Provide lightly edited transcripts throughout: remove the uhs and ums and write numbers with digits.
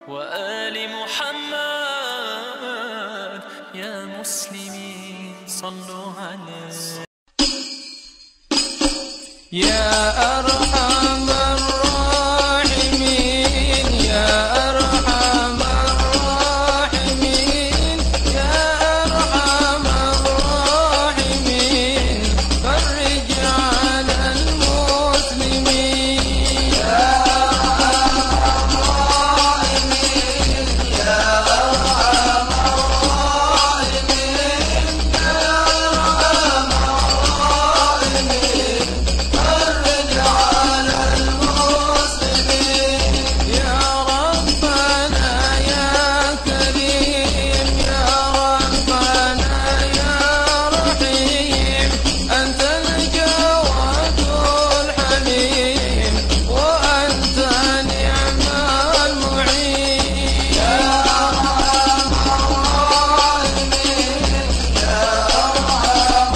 وآل محمد يا مسلمين صلوا عليه يا أرحم الراحمين يا أرحم الراحمين يا أرحم الراحمين فرج على المسلمين يا أرحم الراحمين يا أرحم الراحمين يا أرحم الراحمين فرج على المسلمين يا ربنا يا كريم يا ربنا يا رحيم أنت الجواد الحليم وأنت نعم المعين يا أرحم الراحمين يا أرحم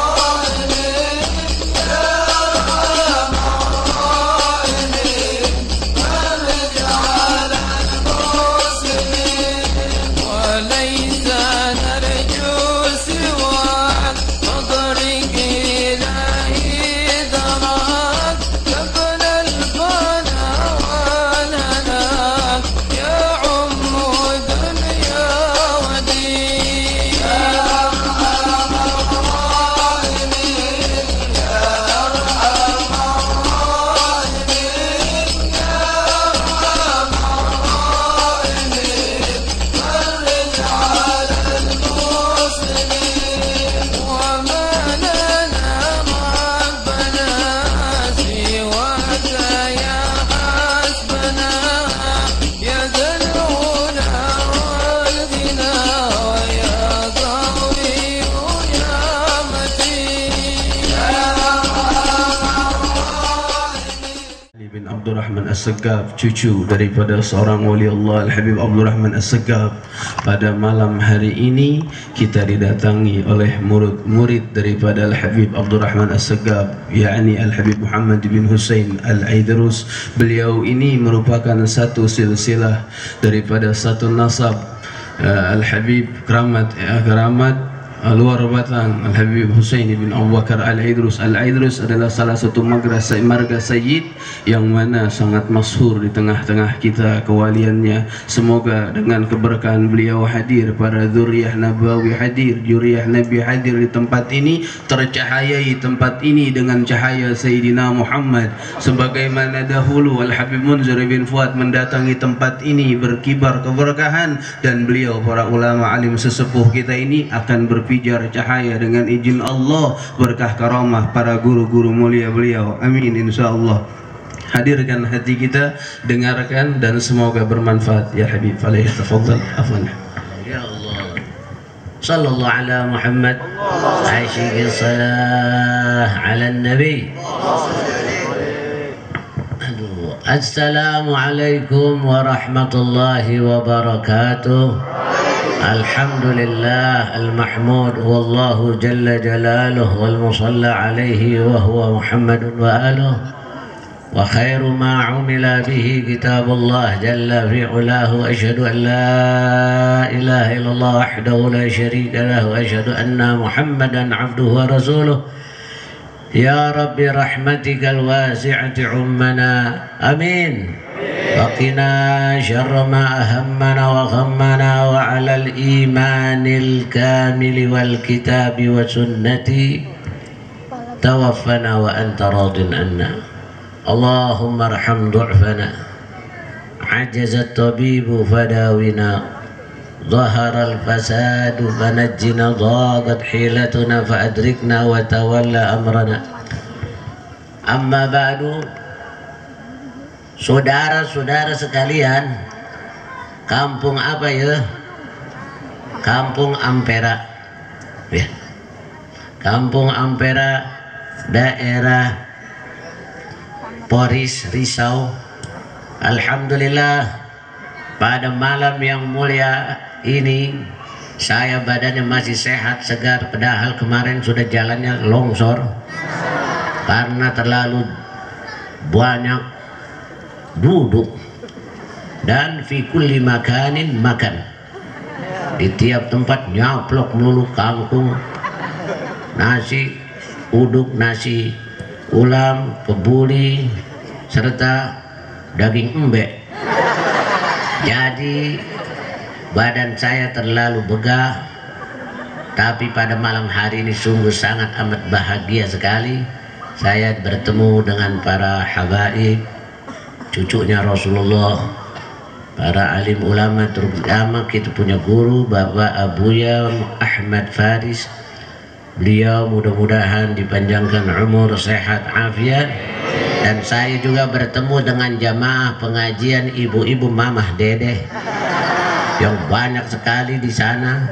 الراحمين يا أرحم الراحمين فرج على المسلمين وليس نرجو سواك فضلك إلهي ذراك قبل الفنا والهلاك يعم دنيا ودين يا أرحم الراحمين يا أرحم الراحمين يا أرحم الراحمين فرج على المسلمين وما لنا ربنا سواك يا حسبنا يا ذا العلا والغنى ويا قوي يا متين يا Ali bin Abdurrahman As-Segaf, cucu daripada seorang wali Allah Al-Habib Abdurrahman As-Segaf. Pada malam hari ini kita didatangi oleh murid-murid daripada Al-Habib Abdurrahman As-Segaf, yakni Al-Habib Muhammad bin Husain Al-Aidrus. Beliau ini merupakan satu silsilah daripada satu nasab Al-Habib keramat luar batang Al-Habib Husain bin Abu Bakar Al-Aidrus. Al-Aidrus adalah salah satu marga sayyid yang mana sangat masyhur di tengah-tengah kita kewaliannya. Semoga dengan keberkahan beliau hadir, para zuriyah nabawi hadir, zuriyah Nabi hadir di tempat ini, tercahayai tempat ini dengan cahaya Sayyidina Muhammad. Sebagaimana dahulu Al-Habib Munzir bin Fuad mendatangi tempat ini berkibar keberkahan, dan beliau para ulama alim sesepuh kita ini akan berpijar cahaya dengan izin Allah, berkah karamah para guru-guru mulia beliau. Amin insyaallah. Hadirkan hati kita, dengarkan, dan semoga bermanfaat ya Habib. Falyatafaddal afwan. Ya Allah. Sallallahu ala Muhammad. Aisyiqi salah ala Nabi. Assalamualaikum warahmatullahi wabarakatuh. Alhamdulillah al-mahmud wallahu jalla jalaluh wal musalla alaihi wa huwa Muhammadun wa aluh wa khairu ma umila bihi kitabullah jalla fi ulahu. Ashhadu an la ilaha illallah wahdahu la syarika lahu wa ashhadu anna Muhammadan abduhu wa rasuluh. Ya Rabbi rahmatikal wasi'ati ummana amin. وقنا شر ما أهمنا وغمنا وعلى الإيمان الكامل والكتاب والسنة توفنا وأنت راض عنا. اللهم ارحم ضعفنا، عجز الطبيب فداونا، ظهر الفساد فنجنا، ضاقت حيلتنا فأدركنا وتولى أمرنا. أما بعد، saudara-saudara sekalian, kampung apa ya? Kampung Ampera, ya. Kampung Ampera, daerah Poris, Risau. Alhamdulillah, pada malam yang mulia ini saya badannya masih sehat, segar, padahal kemarin sudah jalannya longsor karena terlalu banyak duduk. dan fi kulli makanin makan. Di tiap tempat nyaplok melulu kangkung, nasi uduk, nasi ulam, kebuli, serta daging embek. Jadi badan saya terlalu begah, tapi pada malam hari ini sungguh sangat amat bahagia sekali. Saya bertemu dengan para habaib, cucunya Rasulullah, para alim ulama terutama. Kita punya guru Bapak Abuya Ahmad Faris. Beliau mudah-mudahan dipanjangkan umur, sehat, afiat. Dan saya juga bertemu dengan jamaah pengajian ibu-ibu mamah dedeh yang banyak sekali di sana,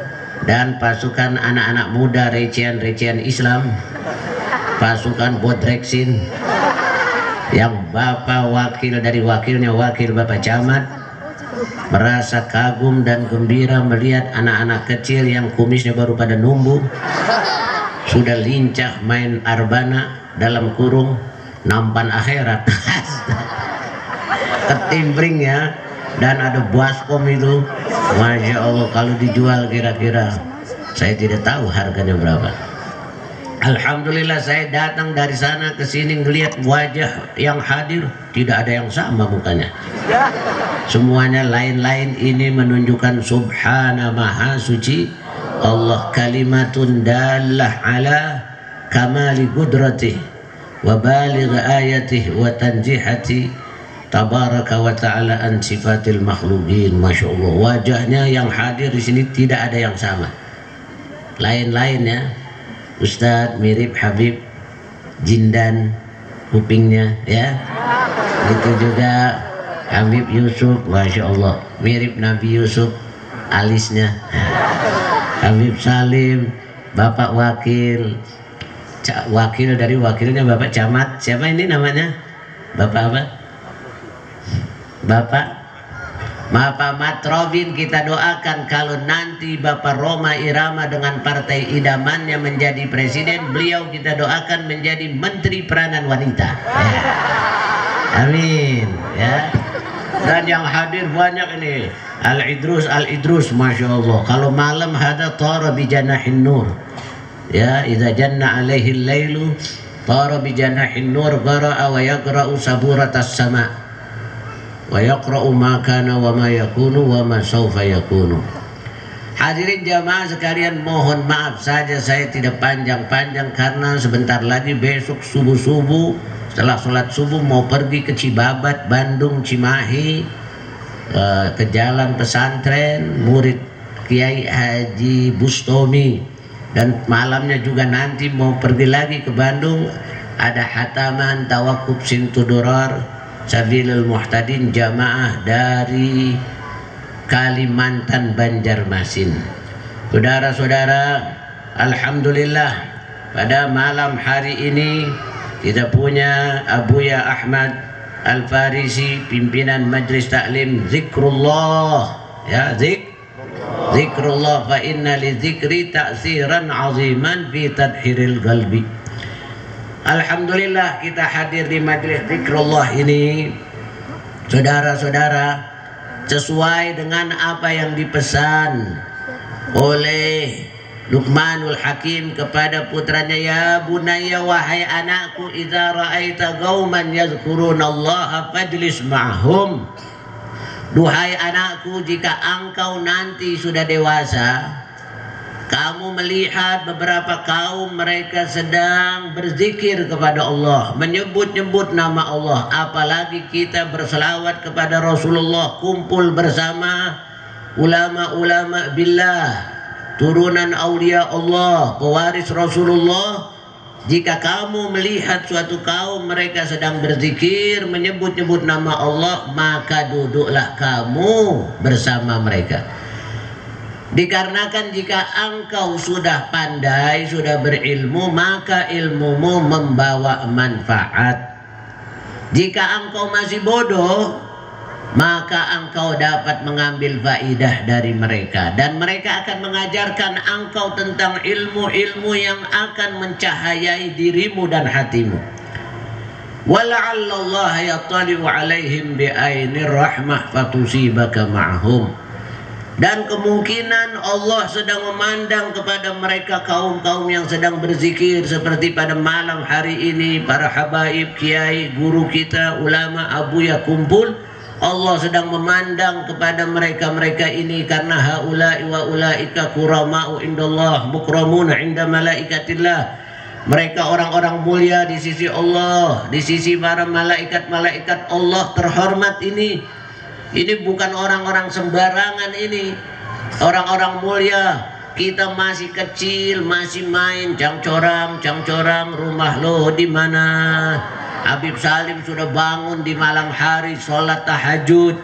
dan pasukan anak-anak muda recehan-recehan Islam, pasukan Bodreksin, yang Bapak wakil dari wakilnya, wakil Bapak Camat, merasa kagum dan gembira melihat anak-anak kecil yang kumisnya baru pada numbuh, sudah lincah main arbana dalam kurung nampan akhirat. Ketimbring ya. Dan ada baskom itu, Masya Allah, kalau dijual kira-kira saya tidak tahu harganya berapa. Alhamdulillah saya datang dari sana ke sini ngelihat wajah yang hadir tidak ada yang sama mukanya. Semuanya lain-lain. Ini menunjukkan subhana maha suci Allah, kalimatun dallah ala kamali qudratih wa baligh ayatih wa tanjihati tabaraka wa ta'ala an sifatil makhluqin. Masya Allah, wajahnya yang hadir di sini tidak ada yang sama, lain-lain ya. Ustadz mirip Habib Jindan kupingnya ya, itu juga Habib Yusuf, Masya Allah, mirip Nabi Yusuf alisnya. Habib Salim, Bapak wakil, wakil dari wakilnya Bapak Camat, siapa ini namanya? Bapak apa? Bapak Matrobin. Kita doakan kalau nanti Bapak Roma Irama dengan partai idamannya menjadi presiden, beliau kita doakan menjadi Menteri Peranan Wanita ya. Amin ya. Dan yang hadir banyak ini, Al-Idrus, Masya Allah. Kalau malam ada tara bi janahin nur ya, idza janna alaihi lailu tara bi janahin nur qara'a wa yaqra'u saburatas sama wa yaqra'u ma kana wa ma yakunu wa ma sawfa yakunu. Hadirin jamaah sekalian, mohon maaf saja saya tidak panjang-panjang karena sebentar lagi besok subuh-subuh setelah sholat subuh mau pergi ke Cibabat, Bandung, Cimahi, ke jalan pesantren murid Kiai Haji Bustomi, dan malamnya juga nanti mau pergi lagi ke Bandung, ada hataman tawakuf Sintudurar Sabilul Muhtadin jamaah dari Kalimantan Banjarmasin. Saudara-saudara, alhamdulillah pada malam hari ini kita punya Abuya Ahmad Al-Farisi, pimpinan Majlis Taklim Zikrullah ya, Zikrullah fa inna li zikri ta'siran aziman fi tadhiril qalbi. Alhamdulillah kita hadir di Majlis Zikrullah ini, saudara-saudara, sesuai dengan apa yang dipesan oleh Luqmanul Hakim kepada putranya, ya bunayya, wahai anakku, idza ra'aita qauman yadhkurunallaha fajlis ma'hum. Duhai anakku, jika engkau nanti sudah dewasa, kamu melihat beberapa kaum mereka sedang berzikir kepada Allah, menyebut-nyebut nama Allah, apalagi kita berselawat kepada Rasulullah, kumpul bersama ulama-ulama billah, turunan aulia Allah, pewaris Rasulullah. Jika kamu melihat suatu kaum mereka sedang berzikir, menyebut-nyebut nama Allah, maka duduklah kamu bersama mereka. Dikarenakan jika engkau sudah pandai, sudah berilmu, maka ilmumu membawa manfaat. Jika engkau masih bodoh, maka engkau dapat mengambil faidah dari mereka, dan mereka akan mengajarkan engkau tentang ilmu-ilmu yang akan mencahayai dirimu dan hatimu. wala'alla Allah yattali'u 'alaihim bi'ainir rahmah fatusibaka ma'hum. Dan kemungkinan Allah sedang memandang kepada mereka kaum-kaum yang sedang berzikir seperti pada malam hari ini, para habaib, kiai, guru kita, ulama, abuya kumpul. Allah sedang memandang kepada mereka-mereka ini karena haula'i wa ulaika kurama'u indallah mukramuna inda malaikatillah. Mereka orang-orang mulia di sisi Allah, di sisi para malaikat-malaikat Allah terhormat ini. Ini bukan orang-orang sembarangan ini, orang-orang mulia. Kita masih kecil, masih main cangcorang, rumah lo di mana? Habib Salim sudah bangun di malam hari sholat tahajud.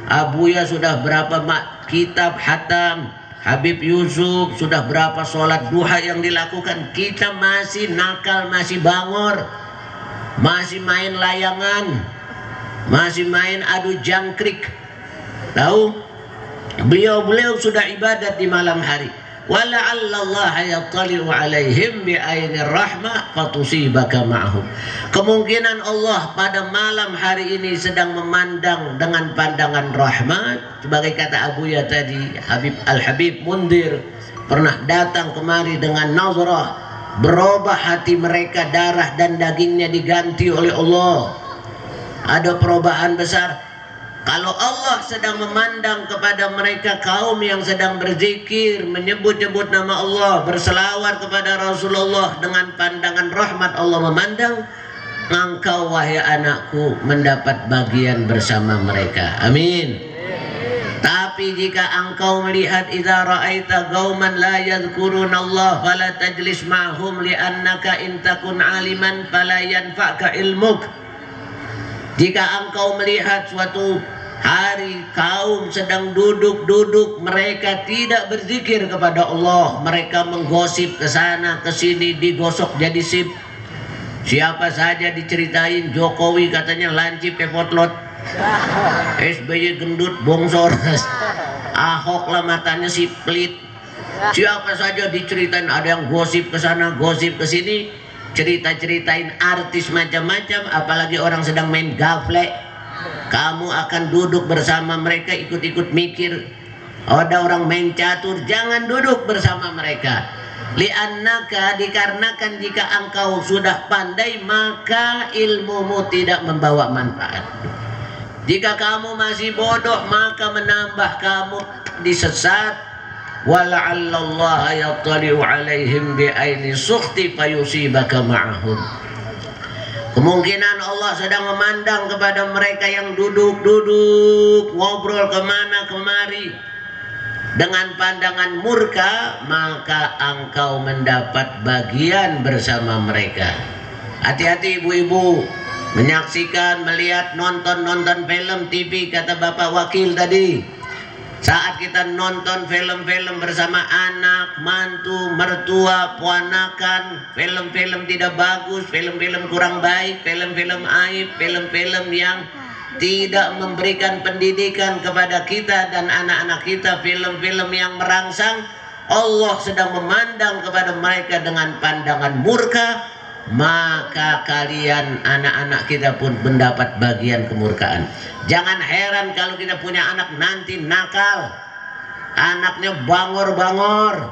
Abuya sudah berapa kitab hatam. Habib Yusuf sudah berapa sholat duha yang dilakukan. Kita masih nakal, masih bangor, masih main layangan, masih main adu jangkrik. Tahu? Beliau sudah ibadat di malam hari. Wala'alla Allah yattali'u 'alaihim bi'ainir rahmah fatusibaka ma'hum. Kemungkinan Allah pada malam hari ini sedang memandang dengan pandangan rahmat. Sebagai kata Abuya tadi, Al-Habib Mundir pernah datang kemari dengan nazarah, berubah hati mereka, darah dan dagingnya diganti oleh Allah. Ada perubahan besar. Kalau Allah sedang memandang kepada mereka kaum yang sedang berzikir, menyebut-nyebut nama Allah, berselawat kepada Rasulullah dengan pandangan rahmat Allah memandang, engkau wahai anakku mendapat bagian bersama mereka. Amin. Tapi jika engkau melihat idza ra'aita qauman la yadhkuruna Allah fala tajlis ma'hum li'annaka in takun 'aliman fala yanfa'ka ilmuk. Jika engkau melihat suatu hari kaum sedang duduk-duduk, mereka tidak berzikir kepada Allah, mereka menggosip ke sana ke sini, digosok jadi sip. Siapa saja diceritain Jokowi katanya lancip potlot, SBY gendut bongsor, Ahok lah matanya siplit. Siapa saja diceritain, ada yang gosip ke sana, gosip ke sini, cerita-ceritain artis macam-macam, apalagi orang sedang main gaplek. Kamu akan duduk bersama mereka, ikut-ikut mikir. Ada orang main catur, jangan duduk bersama mereka. Li'annaka, dikarenakan jika engkau sudah pandai, maka ilmumu tidak membawa manfaat. Jika kamu masih bodoh, maka menambah kamu disesat. Wala'alla Allah yattali'u 'alaihim bi'aini sukhti fayusibaka ma'ahum. Kemungkinan Allah sedang memandang kepada mereka yang duduk-duduk, ngobrol kemana kemari dengan pandangan murka, maka engkau mendapat bagian bersama mereka. Hati-hati ibu-ibu menyaksikan, melihat, nonton film TV, kata Bapak Wakil tadi. Saat kita nonton film-film bersama anak, mantu, mertua, ponakan, film-film tidak bagus, film-film kurang baik, film-film aib, film-film yang tidak memberikan pendidikan kepada kita dan anak-anak kita, film-film yang merangsang, Allah sedang memandang kepada mereka dengan pandangan murka, maka kalian anak-anak kita pun mendapat bagian kemurkaan. Jangan heran kalau kita punya anak nanti nakal, anaknya bangor-bangor.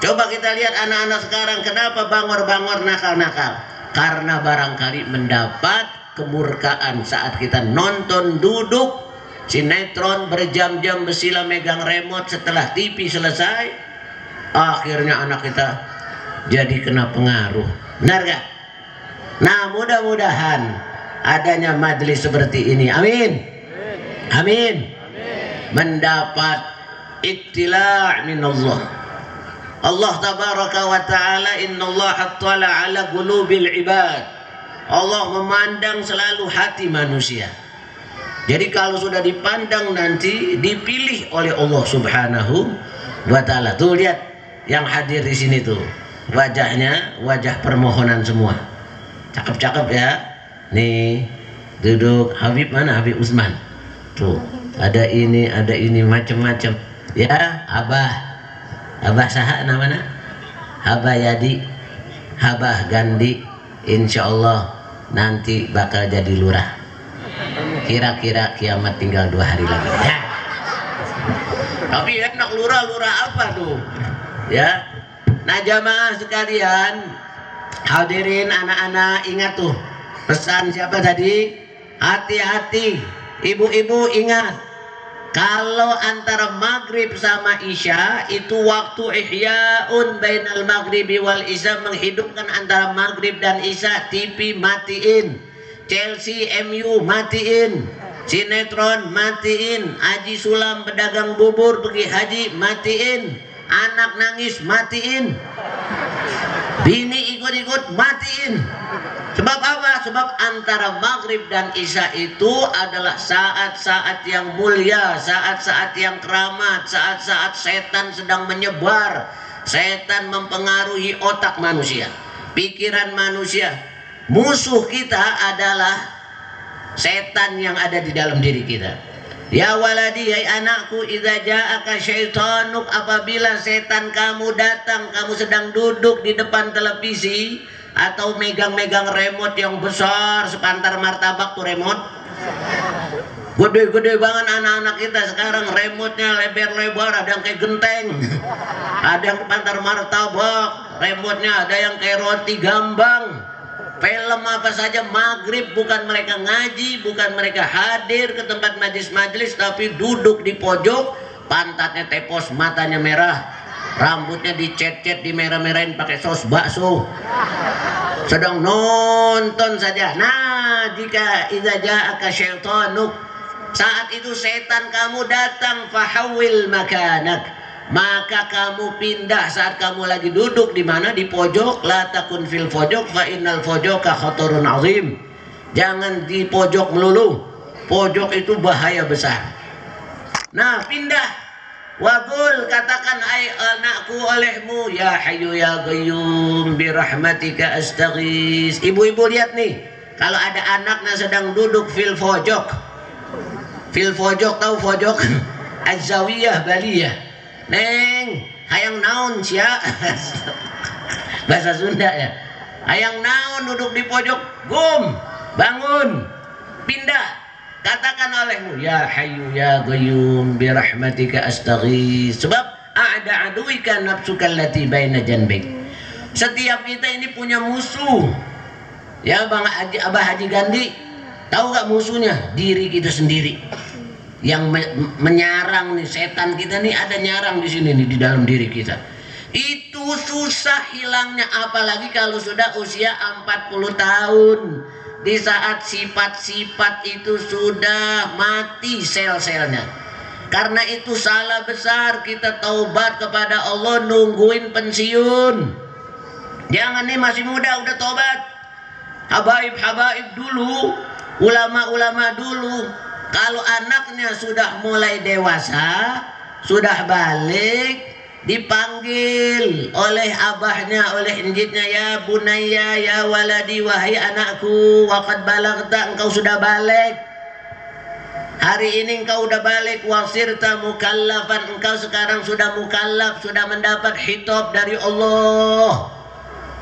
Coba kita lihat anak-anak sekarang, kenapa bangor-bangor, nakal-nakal? Karena barangkali mendapat kemurkaan saat kita nonton duduk sinetron berjam-jam bersila megang remote, setelah TV selesai akhirnya anak kita jadi kena pengaruh. Benar gak? Nah, mudah-mudahan adanya majelis seperti ini, amin, amin, mendapat ittila' min Allah. Allah tabaraka wa ta'ala, innallaha attala ala qulubil ibad. Allah memandang selalu hati manusia. Jadi kalau sudah dipandang nanti dipilih oleh Allah subhanahu wa ta'ala. Tuh lihat yang hadir di sini tuh, wajahnya wajah permohonan semua, cakep-cakep ya. Nih duduk Habib mana, Habib Usman tuh, ada ini macam-macam ya. Abah saha namanya, Abah Yadi, Abah Gandhi, insyaallah nanti bakal jadi lurah. Kira-kira kiamat tinggal 2 hari lagi. Ya. Tapi enak lurah apa tuh? Ya. Nah jamaah sekalian, hadirin anak-anak, ingat tuh pesan siapa tadi? Hati-hati, ibu-ibu ingat, kalau antara maghrib sama isya itu waktu ihyaun bainal maghribi wal isya, menghidupkan antara maghrib dan isya. TV matiin, Chelsea MU matiin, sinetron matiin, Haji Sulam pedagang bubur pergi haji matiin, anak nangis matiin, bini ikut-ikut matiin. Sebab apa? Sebab antara maghrib dan isya itu adalah saat-saat yang mulia, saat-saat yang keramat, saat-saat setan sedang menyebar, setan mempengaruhi otak manusia, pikiran manusia. Musuh kita adalah setan yang ada di dalam diri kita. Ya waladi, hai anakku, idza ja'aka syaitanuk, apabila setan kamu datang, kamu sedang duduk di depan televisi atau megang-megang remote yang besar sepantar martabak tuh remote. Gede-gede banget anak-anak kita sekarang, remote-nya lebar-lebar, ada yang kayak genteng, ada yang sepantar martabak, remote-nya ada yang kayak roti gambang. Film apa saja, maghrib bukan mereka ngaji, bukan mereka hadir ke tempat majlis-majlis, tapi duduk di pojok, pantatnya tepos, matanya merah, rambutnya dicet-cet, dimerah-merahin pakai saus bakso, sedang nonton saja. Nah, jika idza ja'aka syaitanuk, saat itu setan kamu datang, fahawil makanak, maka kamu pindah saat kamu lagi duduk di mana? Di pojok. La takun fil pojok fa innal pojoka khatarun azim. Jangan di pojok melulu. Pojok itu bahaya besar. Nah, pindah. Waqul, katakan ai anakku olehmu, ya hayyu ya qayyum bi rahmatika astaghis. Ibu-ibu lihat nih, kalau ada anaknya sedang duduk fil pojok. Fil pojok, tahu pojok? Az-zawiyah baliyah. Neng, hayang naon sia. Bahasa Sunda ya. Hayang naon duduk di pojok, gum, bangun, pindah. Katakan olehmu, ya hayyu ya qayyum bi rahmatika astaghis. Sebab a'da aduika nafsuka allati baina janbik. Setiap kita ini punya musuh. Ya Bang Haji, Abah Haji Gandhi, tahu gak musuhnya? Diri kita sendiri. Yang menyarang nih, setan kita nih ada nyarang di sini nih, di dalam diri kita. Itu susah hilangnya, apalagi kalau sudah usia 40 tahun. Di saat sifat-sifat itu sudah mati sel-selnya. Karena itu salah besar kita taubat kepada Allah nungguin pensiun. Jangan nih masih muda udah taubat. Habaib-habaib dulu, ulama-ulama dulu, kalau anaknya sudah mulai dewasa, sudah balik, dipanggil oleh abahnya, oleh injitnya, ya bunayya, ya waladi, wahai anakku, waqad balagta, engkau sudah balik. Hari ini engkau sudah balik, wasirta mukallafan, engkau sekarang sudah mukallaf, sudah mendapat khitab dari Allah.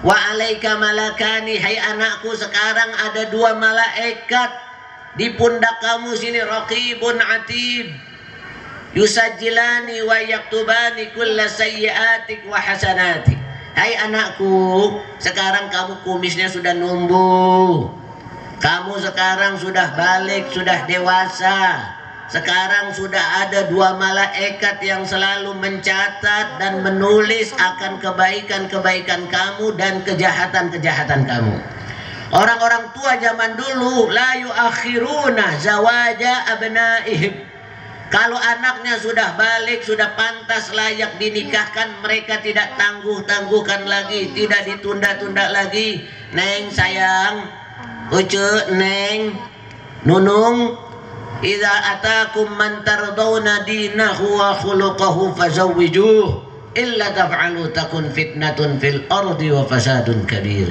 Wa alaika malakani, hai anakku, sekarang ada 2 malaikat di pundak kamu sini, raqibun atid, yusajjilani wa yaktubani kulla sayyiatik wa hasanatik. Hai anakku, sekarang kamu kumisnya sudah numbuh, kamu sekarang sudah balik, sudah dewasa. Sekarang sudah ada 2 malaikat yang selalu mencatat dan menulis akan kebaikan-kebaikan kamu dan kejahatan-kejahatan kamu. Orang-orang tua zaman dulu la yuakhiruna zawaja abnaihim. Kalau anaknya sudah balik, sudah pantas layak dinikahkan, mereka tidak tangguh-tangguhkan lagi, tidak ditunda-tunda lagi. Neng sayang, ucu, neng, nunung, idza atakum man tardawna dinahu wa khuluquhu fazawwijuh illa taf'alu takun fitnatun fil ardi wa fasadun kabir.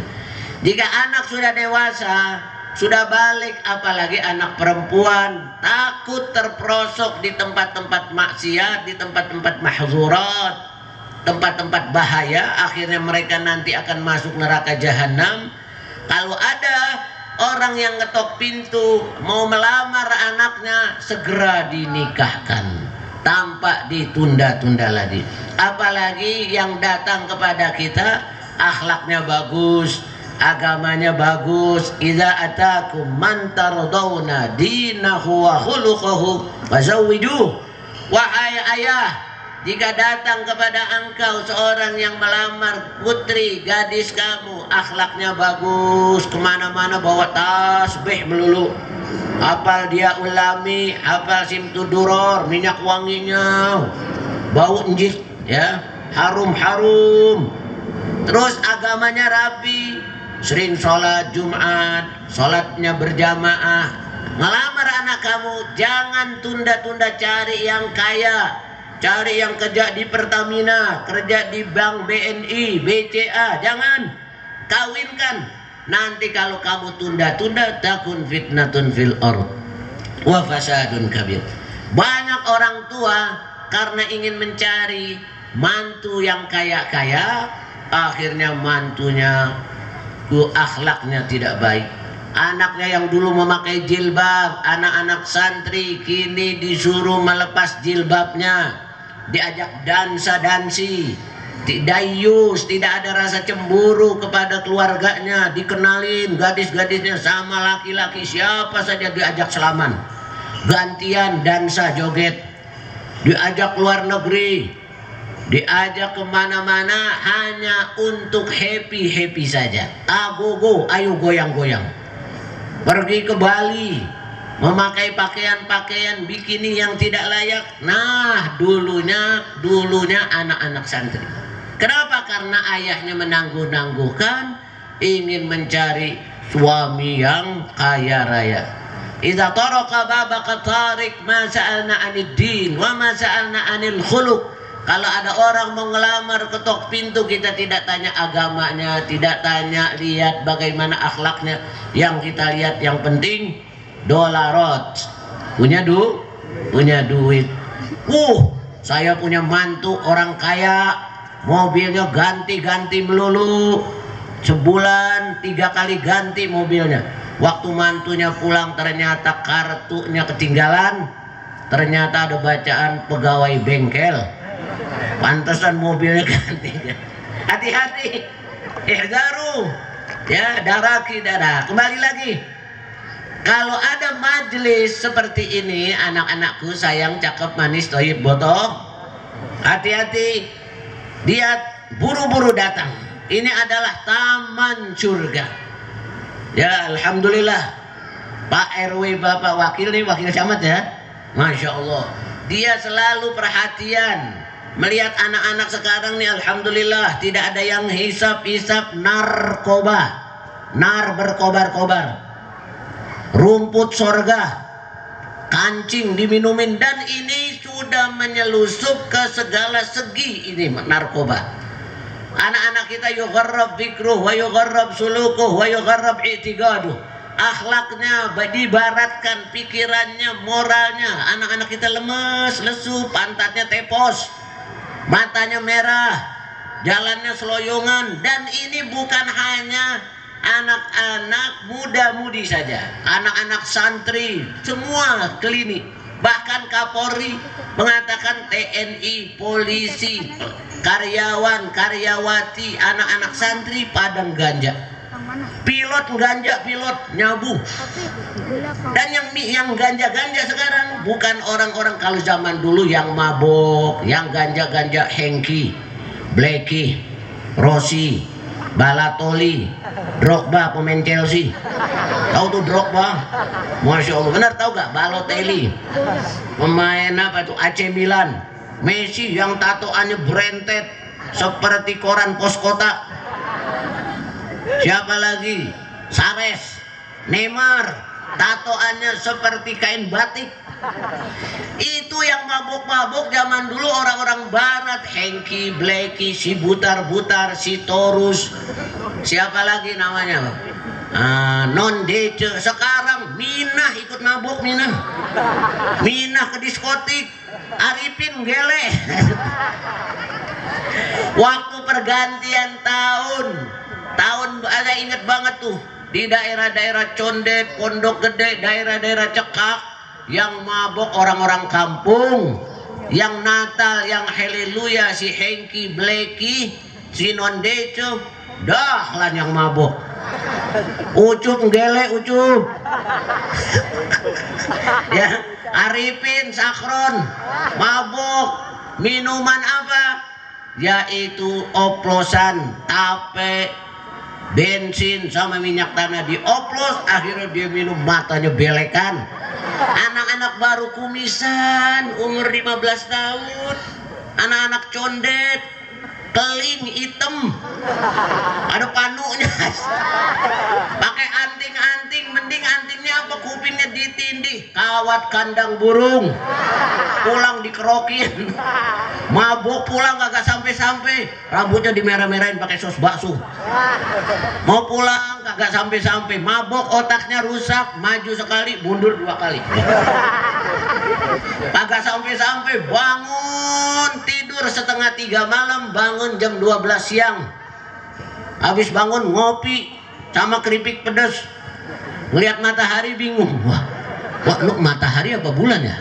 Jika anak sudah dewasa, sudah balik, apalagi anak perempuan, takut terperosok di tempat-tempat maksiat, di tempat-tempat mahzurat, tempat-tempat bahaya, akhirnya mereka nanti akan masuk neraka jahanam. Kalau ada orang yang ngetok pintu mau melamar anaknya segera dinikahkan tanpa ditunda-tunda lagi. Apalagi yang datang kepada kita akhlaknya bagus, agamanya bagus. Idza atakum man tardawna dinahu wa khuluquhu fazawwijuh. Wahai ayah, jika datang kepada engkau seorang yang melamar putri gadis kamu, akhlaknya bagus, kemana-mana bawa tasbih melulu, hafal dia ulami, hafal simtuduror, minyak wanginya, bau njit, ya, harum-harum, terus agamanya rapi, sering sholat Jumat, sholatnya berjamaah. Ngelamar anak kamu, jangan tunda-tunda cari yang kaya, cari yang kerja di Pertamina, kerja di Bank BNI, BCA. Jangan, kawinkan. Nanti kalau kamu tunda-tunda, takun fitnatun fil ard wa fasadun kabir. Banyak orang tua karena ingin mencari mantu yang kaya-kaya, akhirnya mantunya akhlaknya tidak baik. Anaknya yang dulu memakai jilbab, anak-anak santri kini disuruh melepas jilbabnya, diajak dansa-dansi, dayus, tidak ada rasa cemburu kepada keluarganya, dikenalin gadis-gadisnya sama laki-laki siapa saja diajak selaman, gantian dansa joget, diajak luar negeri, diajak kemana-mana hanya untuk happy-happy saja. Agogo, ayo goyang-goyang. Pergi ke Bali, memakai pakaian-pakaian bikini yang tidak layak. Nah, dulunya anak-anak santri. Kenapa? Karena ayahnya menangguh-nangguhkan ingin mencari suami yang kaya raya. Idza taraka babaka tarik ma sa'alna 'anid din wa ma sa'alna 'anil khuluq. Kalau ada orang mau ngelamar, ketok pintu, kita tidak tanya agamanya, tidak tanya lihat bagaimana akhlaknya. Yang kita lihat yang penting dolarot, punya duit. Saya punya mantu orang kaya, mobilnya ganti-ganti melulu, sebulan 3 kali ganti mobilnya. Waktu mantunya pulang ternyata kartunya ketinggalan, ternyata ada bacaan pegawai bengkel. Pantesan mobilnya ganti. Hati-hati, ihdaru, ya, daraki darah. Kembali lagi, kalau ada majelis seperti ini, anak-anakku sayang, cakep, manis, toyib, botoh, hati-hati, dia buru-buru datang. Ini adalah taman surga. Ya, alhamdulillah, Pak RW, Bapak Wakil nih, Wakil Camat ya, Masya Allah, dia selalu perhatian. Melihat anak-anak sekarang nih, alhamdulillah, tidak ada yang hisap-hisap narkoba, berkobar-kobar, rumput sorga, kancing diminumin, dan ini sudah menyelusup ke segala segi ini narkoba. Anak-anak kita yugharrab fikruh wa yugharrab sulukuh wa yugharrab i'tiqaduh. Akhlaknya dibaratkan, pikirannya, moralnya. Anak-anak kita lemes, lesu, pantatnya tepos, matanya merah, jalannya seloyongan. Dan ini bukan hanya anak-anak muda-mudi saja, anak-anak santri semua klinik. Bahkan Kapolri mengatakan TNI, polisi, karyawan, karyawati, anak-anak santri padang ganja, pilot ganja, pilot nyabu. Dan yang ganja-ganja sekarang bukan orang-orang kalau zaman dulu yang mabok, yang ganja-ganja Hengki, Blacky, Rossi, Balatoli, Drogba pemain Chelsea. Tahu tuh Drogba? Masya Allah, benar tahu gak? Balotelli pemain apa tuh AC Milan. Messi yang tatoannya berentet seperti koran pos kota. Siapa lagi? Sares, Neymar, tatoannya seperti kain batik. Itu yang mabuk-mabuk zaman dulu orang-orang barat. Hengki, Blacky, si Butar-Butar, si Torus, siapa lagi namanya? Non Dece. Sekarang Minah ikut mabuk, Minah ke diskotik, Arifin gele. Waktu pergantian tahun ada inget banget tuh, di daerah-daerah Condet, Pondok Gede, daerah-daerah Cekak, yang mabok orang-orang kampung, yang Natal, yang haleluya si Hengki, Bleki, si Nondeco, dah lah yang mabok. Ucup gele ucup. Ya, Arifin, Sakron, mabok. Minuman apa? Yaitu oplosan, tape, bensin sama minyak tanah dioplos, akhirnya dia minum, matanya belekan. Anak-anak baru kumisan umur 15 tahun, anak-anak condet, keling hitam, ada panunya, pakai anting-anting, mending antingnya apa, kupingnya ditindih, kawat kandang burung, pulang dikerokin, mabuk pulang kagak sampai-sampai, rambutnya dimerah-merahin pakai sos bakso, mau pulang kagak sampai-sampai, mabuk otaknya rusak, maju sekali mundur 2 kali, kagak sampai-sampai, bangun tidur setengah 3 malam, bangun jam 12 siang, habis bangun ngopi sama keripik pedas, ngeliat matahari bingung, wah lu matahari apa bulan ya?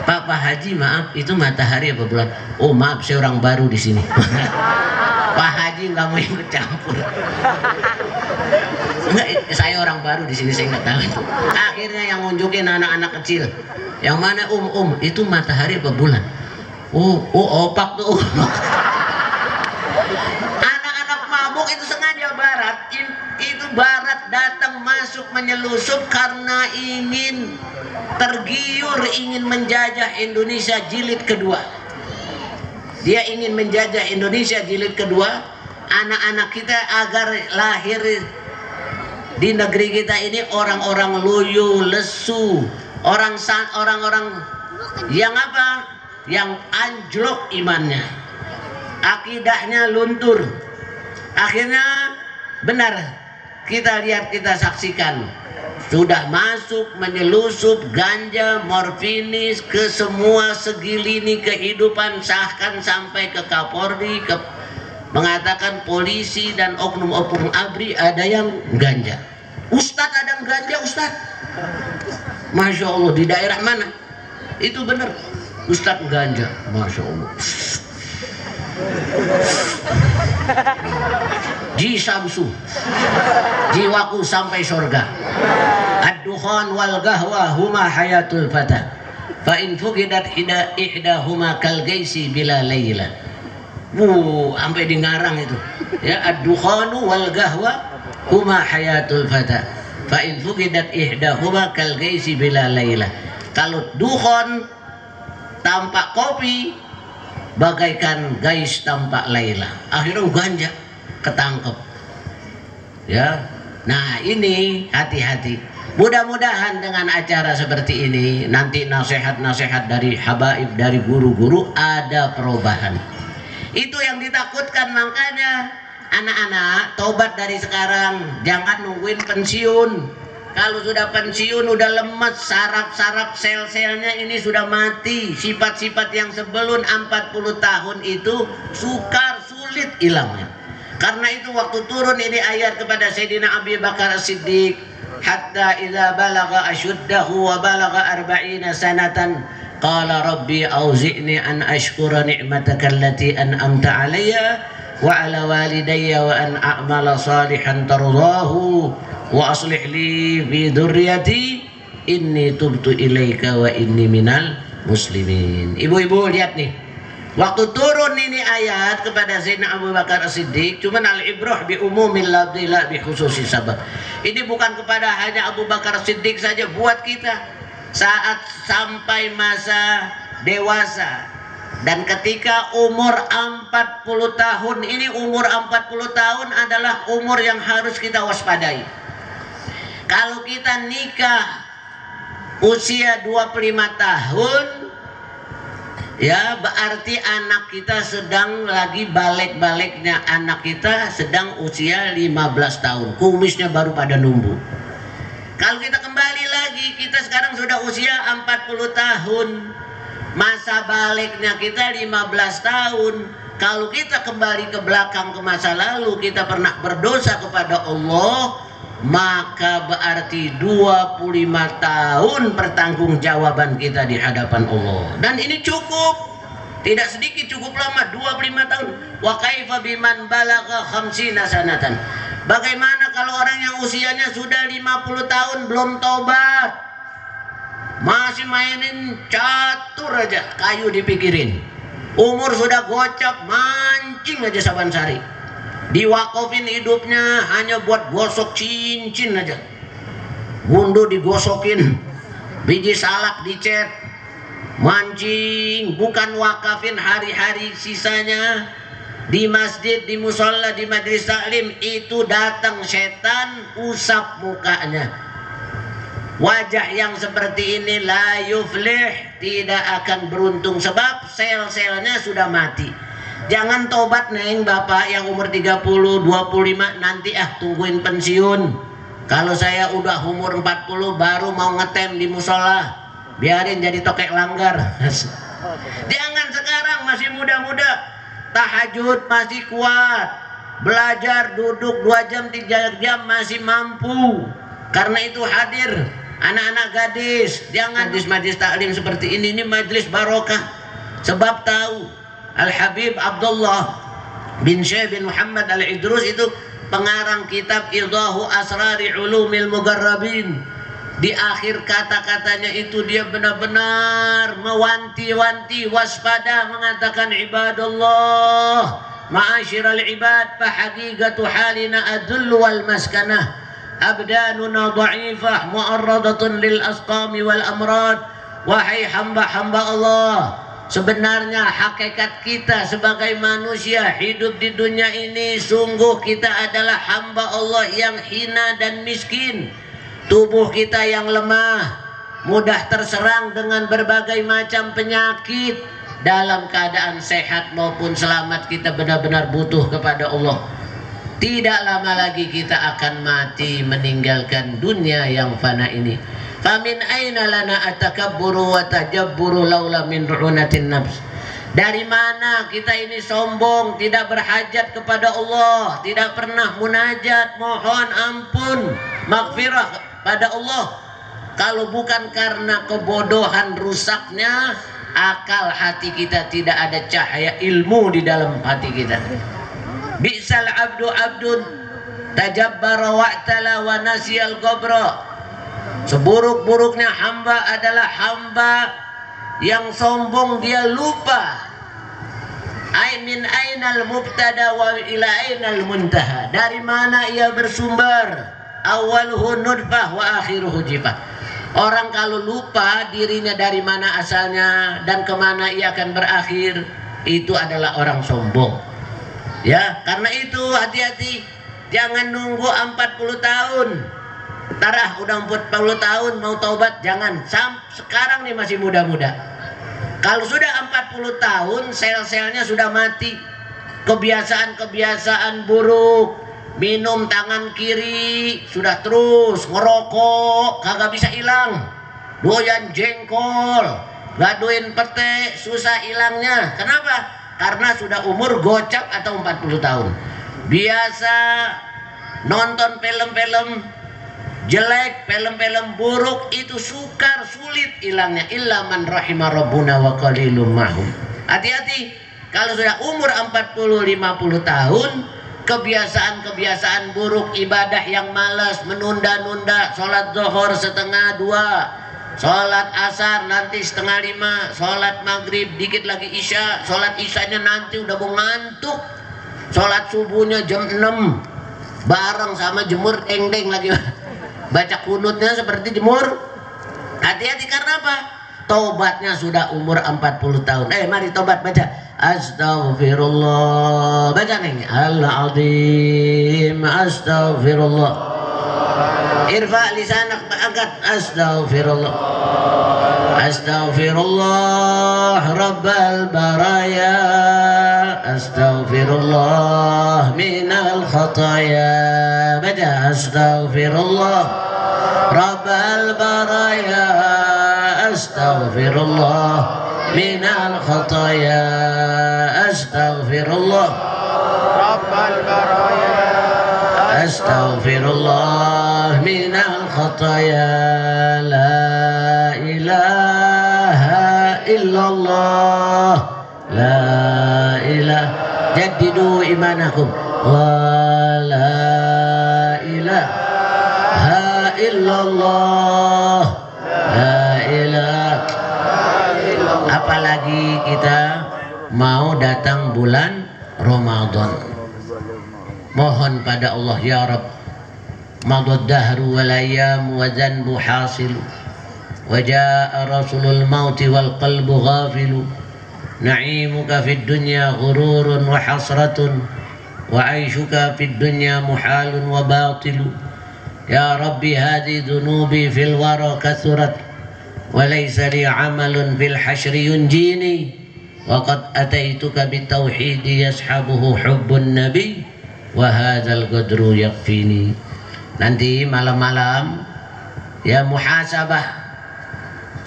Pak Haji maaf, itu matahari apa bulan? Oh maaf, saya orang baru di sini. Pak Haji nggak mau ikut campur. Enggak, saya orang baru di sini, saya nggak tahu itu. Akhirnya yang nunjukin anak-anak kecil, yang mana itu matahari apa bulan? Oh opak tuh. Anak-anak mabuk itu sengaja barat datang masuk menyelusup karena ingin tergiur, ingin menjajah Indonesia jilid kedua. Dia ingin menjajah Indonesia jilid kedua, anak-anak kita agar lahir di negeri kita ini orang-orang loyo, lesu, orang-orang yang apa? Yang anjlok imannya, akidahnya luntur. Akhirnya benar, kita lihat, kita saksikan, sudah masuk menyelusup ganja, morfinis ke semua segi lini kehidupan, bahkan sampai ke Kapolri, mengatakan polisi dan oknum-oknum ABRI ada yang ganja. Ustadz ada yang ganja, Ustadz. Masya Allah, di daerah mana? Itu benar, Ustadz ganja, Masya Allah. Ji Samsu, jiwaku sampai surga. Ad-dukhan wal gahwa huma hayatul fata, fa in fuqidat ihdahuma kal gaisi bila laila. Sampai di ngarang itu. Ya, ad-dukhanu wal gahwa huma hayatul fata, fa in fuqidat ihdahuma kal gaisi bila laila. Kalau dukhan tampak kopi, bagaikan gais tampak Laila. Akhirnya ganja ketangkep. Ya. Nah, ini hati-hati. Mudah-mudahan dengan acara seperti ini nanti nasihat-nasihat dari habaib, dari guru-guru ada perubahan. Itu yang ditakutkan, makanya anak-anak tobat dari sekarang, jangan nungguin pensiun. Kalau sudah pensiun udah lemes, saraf-saraf sel-selnya ini sudah mati. Sifat-sifat yang sebelum 40 tahun itu sukar, sulit hilangnya. Karena itu waktu turun ini ayat kepada Sayyidina Abi Bakar As-Siddiq, hatta idza balagha ashuddahu wa balagha 40 sanatan qala rabbi auzi'ni an ashkura ni'mataka allati an'amta 'alayya wa 'ala walidayya wa an a'mala salihan tardahu wa aslih li fi dzurriyyati inni tubtu ilaika wa inni minal muslimin. Ibu-ibu lihat nih, waktu turun ini ayat kepada Sayyidina Abu Bakar As-Siddiq, cuman al-ibrah bi umumil lafzi la bi khususi sabab. Ini bukan kepada hanya Abu Bakar As-Siddiq saja, buat kita saat sampai masa dewasa. Dan ketika umur 40 tahun ini, umur 40 tahun adalah umur yang harus kita waspadai. Kalau kita nikah usia 25 tahun, ya berarti anak kita sedang lagi balik-baliknya, anak kita sedang usia 15 tahun, kumisnya baru pada numbuh. Kalau kita kembali lagi, kita sekarang sudah usia 40 tahun, masa baliknya kita 15 tahun. Kalau kita kembali ke belakang ke masa lalu, kita pernah berdosa kepada Allah, maka berarti 25 tahun pertanggungjawaban kita di hadapan Allah. Dan ini cukup, tidak sedikit, cukup lama, 25 tahun. Wa kaifa biman balagha 50 sanatan. Bagaimana kalau orang yang usianya sudah 50 tahun belum tobat, masih mainin catur aja, kayu dipikirin, umur sudah gocap, mancing aja saban sari, diwakofin hidupnya hanya buat gosok cincin aja, gundu digosokin, biji salak dicet, mancing, bukan wakafin hari-hari sisanya di masjid, di musola, di majelis taklim. Itu datang setan usap mukanya. Wajah yang seperti ini la yuflih, tidak akan beruntung, sebab sel-selnya sudah mati. Jangan tobat neng bapak yang umur 30, 25, nanti tungguin pensiun. Kalau saya udah umur 40 baru mau ngetem di musola, biarin jadi tokek langgar. Jangan sekarang, masih muda-muda, tahajud masih kuat, belajar duduk 2 jam 3 jam masih mampu. Karena itu hadir anak-anak gadis, jangan di majlis taklim seperti ini majlis barokah. Sebab tahu Al-Habib Abdullah bin Syekh bin Muhammad Al-Idrus itu pengarang kitab Idahu Asrari Ulumil Mugarrabin. Di akhir kata-katanya itu dia benar-benar mewanti-wanti, waspada, mengatakan ibadallah ma'asyiral ibad fa haqiqatu halina adullu wal maskanah abdanuna dha'ifah mu'arradatun lil asqami wal amrad. Wahai hamba-hamba Allah, sebenarnya hakikat kita sebagai manusia hidup di dunia ini, sungguh kita adalah hamba Allah yang hina dan miskin. Tubuh kita yang lemah, mudah terserang dengan berbagai macam penyakit. Dalam keadaan sehat maupun selamat kita benar-benar butuh kepada Allah. Tidak lama lagi kita akan mati meninggalkan dunia yang fana ini. Famin aina lana atakabburu wa tajabburu laula min ru'unatin nafs. Dari mana kita ini sombong, tidak berhajat kepada Allah, tidak pernah munajat, mohon ampun, maghfirah pada Allah, kalau bukan karena kebodohan rusaknya akal hati kita, tidak ada cahaya ilmu di dalam hati kita. Bi'sal abdu abdun tajabbara wa'tala wa nasiyal gobra. Seburuk-buruknya hamba adalah hamba yang sombong, dia lupa. Min ainal mubtada wa ila ainal muntaha. Dari mana ia bersumber? Awwaluhu nudfah wa akhiruhu jifah. Orang kalau lupa dirinya dari mana asalnya dan kemana ia akan berakhir, itu adalah orang sombong. Ya, karena itu hati-hati, jangan nunggu 40 tahun. Tarah udah 40 tahun mau taubat, jangan. Sekarang nih masih muda-muda. Kalau sudah 40 tahun, sel-selnya sudah mati. Kebiasaan-kebiasaan buruk, minum tangan kiri sudah terus, ngerokok kagak bisa hilang, doyan jengkol, gaduin pete, susah hilangnya. Kenapa? Karena sudah umur gocap atau 40 tahun. Biasa nonton film-film jelek, film-film buruk, itu sukar, sulit hilangnya. Illa man rahimah rabbuna wa qalilum mahum. Hati-hati, kalau sudah umur 40-50 tahun, kebiasaan-kebiasaan buruk, ibadah yang malas, menunda-nunda, sholat zuhur setengah 2, sholat asar nanti setengah 5, sholat maghrib dikit lagi isya, sholat isyanya nanti udah mau ngantuk, sholat subuhnya jam 6 bareng sama jemur deng-deng lagi, baca kunutnya seperti jemur. Hati-hati, karena apa? Taubatnya sudah umur 40 tahun. Mari tobat, baca Astaghfirullah, baca nih, Al-Azim, Astaghfirullah. Irfa lisanak, angkat, Astaghfirullah. Astaghfirullah Rabbal baraya, Astaghfirullah minal khataya. Baca Astaghfirullah Rabbal baraya, Astaghfirullah minal khataya, Astaghfirullah Rabbal baraya, astaghfirullah minal khataya, la ilaha illallah, la ilaha, jaddidu imanakum, wa la ilaha illallah, la ilaha. Apalagi kita mau datang bulan Ramadan, mohon pada Allah, ya Rabb, madad dahru wal ayyam wa dhanbu hasilu, wa jaa rasulul mauti wal qalbu ghafilu, na'imuka fid dunya ghururun wa hasratun, wa aishuka fid dunya muhalun wa batilu. Ya Rabbi, hadhi dhunubi fil wara kathurat, wa laysa li amalun fil hashri yunjini, wa qad ataituka bitauhidi yashabuhu hubbun nabi, wa hadzal qadru yakfini. Nanti malam-malam ya muhasabah,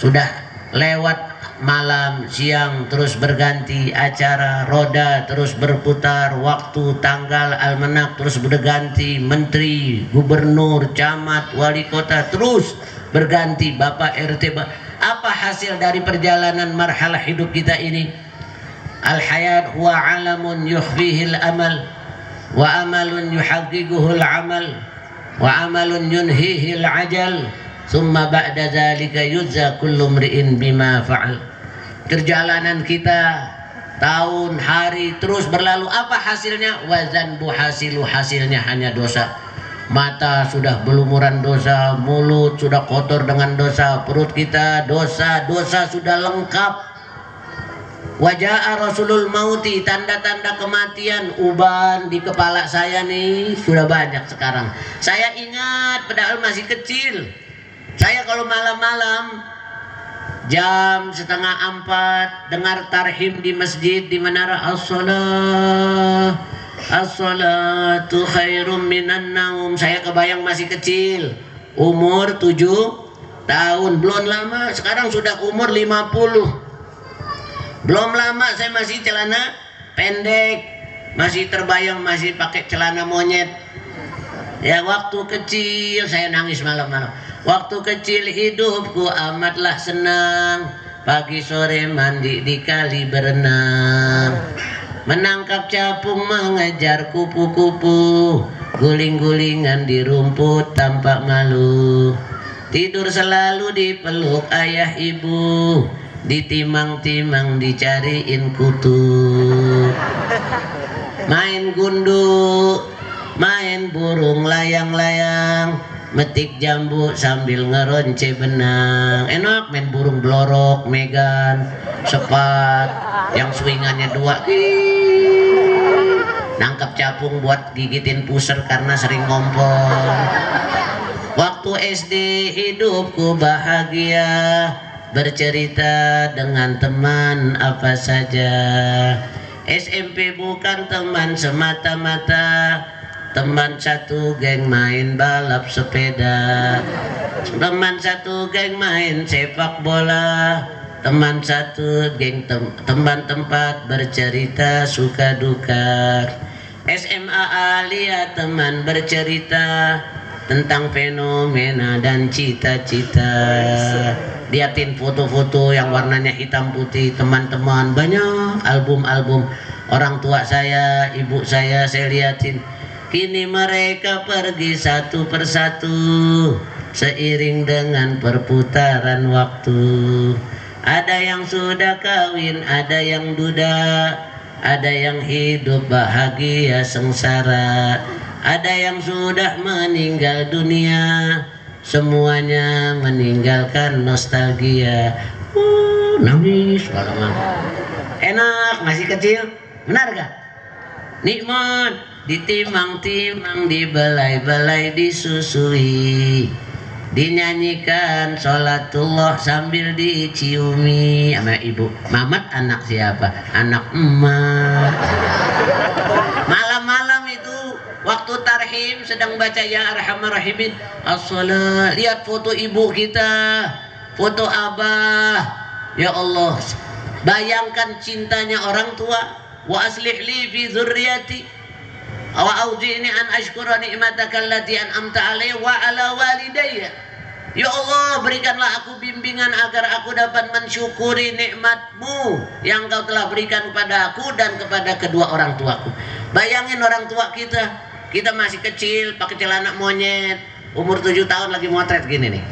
sudah lewat malam, siang terus berganti acara, roda terus berputar, waktu, tanggal, almanak terus berganti, menteri, gubernur, camat, wali kota terus berganti, bapak RT. Apa hasil dari perjalanan marhalah hidup kita ini? Al-hayat huwa alamun yukhfihil amal, wa amalun yuhaqqiquhul amal, wa amalun yunhihil ajal, summa ba'da zalika yujza kullu mri'in bima fa'al. Perjalanan kita tahun, hari terus berlalu, apa hasilnya? Wazan buhasilu, hasilnya hanya dosa. Mata sudah berlumuran dosa, mulut sudah kotor dengan dosa, perut kita dosa, dosa sudah lengkap. Wajah Rasulul Mauti, tanda-tanda kematian, uban di kepala saya nih sudah banyak sekarang. Saya ingat padahal masih kecil, saya kalau malam-malam jam 3:30 dengar tarhim di masjid di menara as-salatu khairum minan naum. Saya kebayang masih kecil, umur 7 tahun, belum lama sekarang sudah umur 50. Belum lama saya masih celana pendek, masih terbayang masih pakai celana monyet. Ya waktu kecil saya nangis malam-malam. Waktu kecil hidupku amatlah senang, pagi sore mandi di kali berenang, menangkap capung mengejar kupu-kupu, guling-gulingan di rumput tanpa malu, tidur selalu dipeluk ayah ibu, ditimang-timang dicariin kutu, main gundu, main burung layang-layang, metik jambu sambil ngeronce benang. Enak main burung blorok, megan, sepat yang swingannya 2, nangkap capung buat gigitin puser karena sering ngompol. Waktu SD hidupku bahagia, bercerita dengan teman apa saja. SMP bukan teman semata-mata, teman satu geng main balap sepeda, teman satu geng main sepak bola, teman satu geng teman tempat bercerita suka duka. SMA Alia teman bercerita tentang fenomena dan cita-cita. Liatin foto-foto yang warnanya hitam putih teman-teman, banyak album-album orang tua saya, ibu saya liatin. Kini mereka pergi satu persatu seiring dengan perputaran waktu. Ada yang sudah kawin, ada yang duda, ada yang hidup bahagia sengsara, ada yang sudah meninggal dunia, semuanya meninggalkan nostalgia. Nangis malam-malam. Enak masih kecil, benar gak? Nikmat, ditimang-timang, dibelai-belai, disusui, dinyanyikan sholatullah sambil diciumi sama ibu. Mamat anak siapa? Anak emak. Malam-malam itu waktu tarhim sedang baca ya arhamar rahimin as-shalah, lihat foto ibu kita, foto abah. Ya Allah, bayangkan cintanya orang tua. Wa aslih li fi dzurriyyati, Wa auzi'ni an ashkura ni'mataka allati an'amta 'alayya wa 'ala walidayya. Ya Allah, berikanlah aku bimbingan agar aku dapat mensyukuri nikmat-Mu yang Kau telah berikan kepada aku dan kepada kedua orang tuaku. Bayangin orang tua kita masih kecil, pakai celana monyet, umur 7 tahun lagi motret gini nih.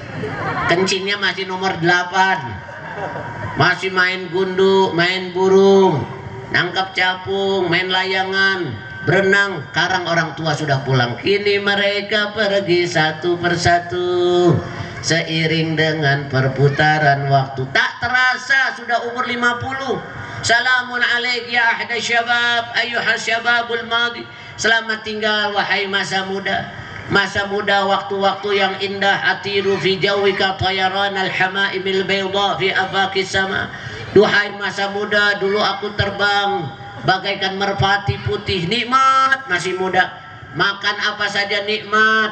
Kencingnya masih nomor 8. Masih main gundu, main burung, nangkap capung, main layangan, berenang. Sekarang orang tua sudah pulang. Kini mereka pergi satu persatu seiring dengan perputaran waktu. Tak terasa sudah umur 50. Salamun alaik ya ahda syabab ayyuhal syababul madi. Selamat tinggal wahai masa muda. Masa muda, waktu-waktu yang indah. Atiru fi jawika tayaran al-hamaimil bayda fi afaqis sama. Duhai masa muda, dulu aku terbang bagaikan merpati putih. Nikmat masih muda, makan apa saja nikmat.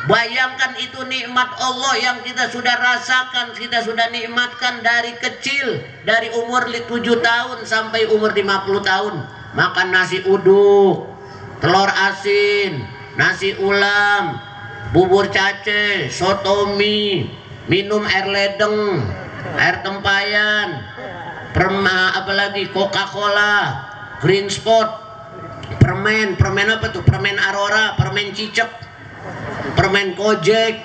Bayangkan itu nikmat Allah yang kita sudah rasakan, kita sudah nikmatkan dari kecil, dari umur 7 tahun sampai umur 50 tahun. Makan nasi uduk, telur asin, nasi ulam, bubur cace, soto mie, minum air ledeng, air tempayan, apalagi Coca-Cola, Green Spot, permen apa tuh? Permen Aurora, permen cicek, permen Kojek.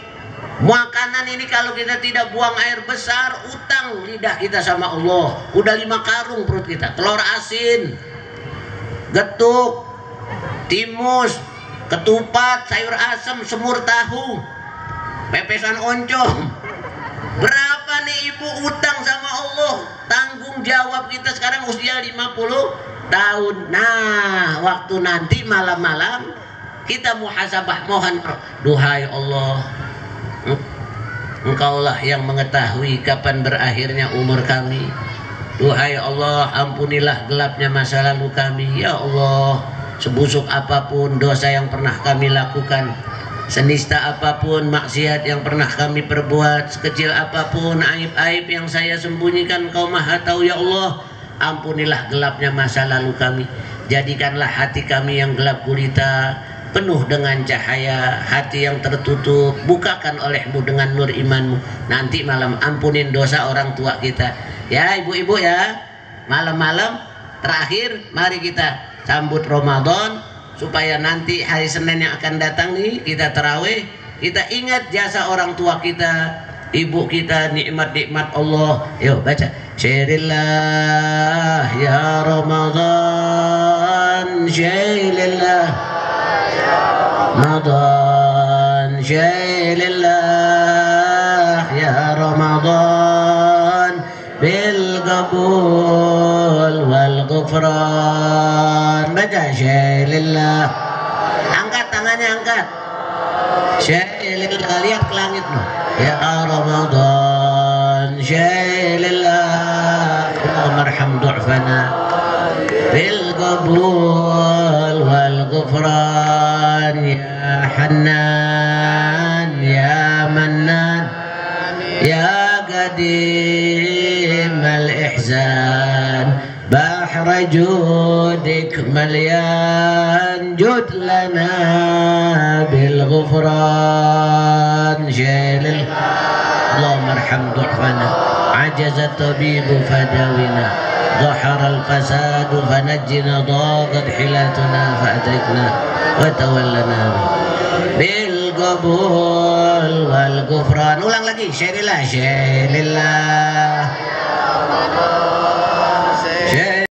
Makanan ini kalau kita tidak buang air besar, utang lidah kita sama Allah. Udah 5 karung perut kita. Telur asin, getuk, timus, ketupat, sayur asem, semur tahu, pepesan oncom. Berapa nih ibu utang sama Allah? Tanggung jawab kita sekarang usia 50 tahun. Nah, waktu nanti malam-malam kita muhasabah, mohon duhai Allah, Engkaulah yang mengetahui kapan berakhirnya umur kami. Duhai Allah, ampunilah gelapnya masa lalu kami. Ya Allah, sebusuk apapun dosa yang pernah kami lakukan, senista apapun maksiat yang pernah kami perbuat, sekecil apapun aib-aib yang saya sembunyikan, Kau Maha Tahu. Ya Allah, ampunilah gelapnya masa lalu kami. Jadikanlah hati kami yang gelap gulita penuh dengan cahaya, hati yang tertutup bukakan oleh-Mu dengan nur iman-Mu. Nanti malam ampunin dosa orang tua kita. Ya ibu-ibu ya, malam-malam terakhir mari kita sambut Ramadan, supaya nanti hari Senin yang akan datang nih kita tarawih, kita ingat jasa orang tua kita, ibu kita, nikmat-nikmat Allah. Yuk baca. Syirillah ya Ramadan, syirillah Ramadan, syirillah ya Ramadan, bil qabul wal ghufran. Baca syirillah. Angkat tangannya, angkat. Syirillah, lihat ke langit ya Ramadan, syirillah Allahumma arham du'fana bil qabul wal ghufran ya Hannan ya Mannan ya Qadim al ihsan bahra judik malyan jud lana bil ghufran syailil Allahumma arham du'fana ajazat tabibu fadawina ظهر الفساد فنجنا ضاقت حيلتنا فأدركنا وتولنا بالقبول والغفران. Ulang lagi. Syirillah, syirillah